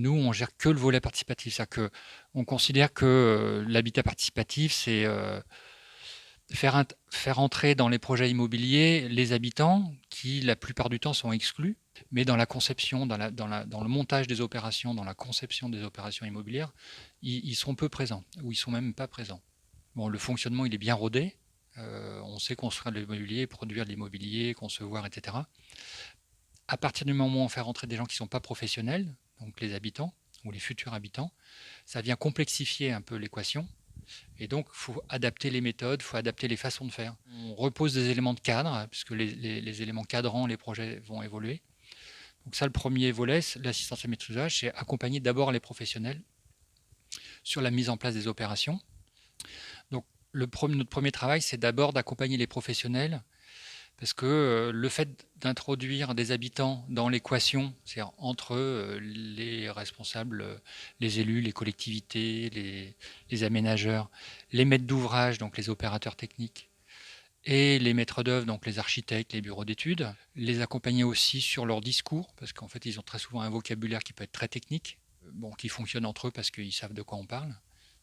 Nous, on gère que le volet participatif. C'est-à-dire qu'on considère que l'habitat participatif, c'est faire entrer dans les projets immobiliers les habitants qui, la plupart du temps, sont exclus, mais dans la conception, dans le montage des opérations, dans la conception des opérations immobilières, ils sont peu présents, ou ils sont même pas présents. Bon, le fonctionnement, il est bien rodé. On sait construire de l'immobilier, produire de l'immobilier, concevoir, etc. À partir du moment où on fait rentrer des gens qui ne sont pas professionnels, donc les habitants ou les futurs habitants, ça vient complexifier un peu l'équation. Et donc, il faut adapter les méthodes, il faut adapter les façons de faire. On repose des éléments de cadre, puisque les éléments cadrant les projets vont évoluer. Donc ça, le premier volet, l'assistance à maîtrise d'ouvrage, c'est accompagner d'abord les professionnels sur la mise en place des opérations. Donc notre premier travail, c'est d'abord d'accompagner les professionnels, parce que le fait d'introduire des habitants dans l'équation, c'est-à-dire entre les responsables, les élus, les collectivités, les aménageurs, les maîtres d'ouvrage, donc les opérateurs techniques, et les maîtres d'œuvre, donc les architectes, les bureaux d'études, les accompagner aussi sur leur discours, parce qu'en fait, ils ont très souvent un vocabulaire qui peut être très technique, bon, qui fonctionne entre eux parce qu'ils savent de quoi on parle.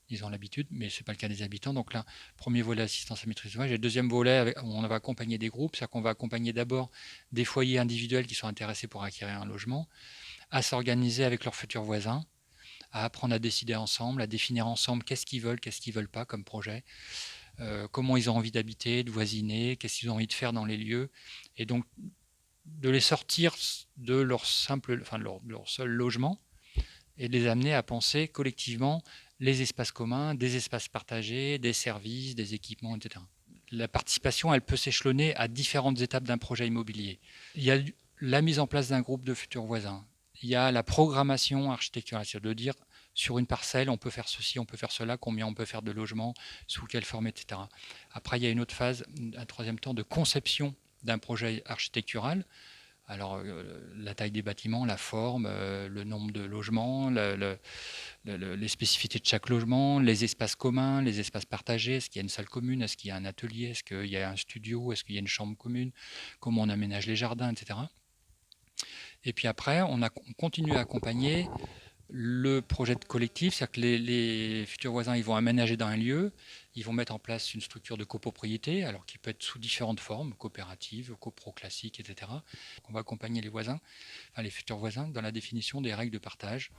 Ils ont l'habitude, mais ce n'est pas le cas des habitants. Donc là, premier volet assistance à maîtrise d'ouvrage. Et le deuxième volet, on va accompagner des groupes, c'est-à-dire qu'on va accompagner d'abord des foyers individuels qui sont intéressés pour acquérir un logement, à s'organiser avec leurs futurs voisins, à apprendre à décider ensemble, à définir ensemble qu'est-ce qu'ils veulent pas comme projet, comment ils ont envie d'habiter, de voisiner, qu'est-ce qu'ils ont envie de faire dans les lieux, et donc de les sortir de leur seul logement et de les amener à penser collectivement les espaces communs, des espaces partagés, des services, des équipements, etc. La participation, elle peut s'échelonner à différentes étapes d'un projet immobilier. Il y a la mise en place d'un groupe de futurs voisins. Il y a la programmation architecturale, c'est-à-dire de dire sur une parcelle, on peut faire ceci, on peut faire cela, combien on peut faire de logements, sous quelle forme, etc. Après, il y a une autre phase, un troisième temps de conception d'un projet architectural. Alors, la taille des bâtiments, la forme, le nombre de logements, les spécificités de chaque logement, les espaces communs, les espaces partagés. Est-ce qu'il y a une salle commune? Est-ce qu'il y a un atelier? Est-ce qu'il y a un studio? Est-ce qu'il y a une chambre commune? Comment on aménage les jardins, etc. Et puis après, on continue à accompagner le projet de collectif, c'est-à-dire que les futurs voisins, ils vont aménager dans un lieu, ils vont mettre en place une structure de copropriété, alors qui peut être sous différentes formes, coopérative, copro classique, etc. On va accompagner les voisins, enfin les futurs voisins, dans la définition des règles de partage.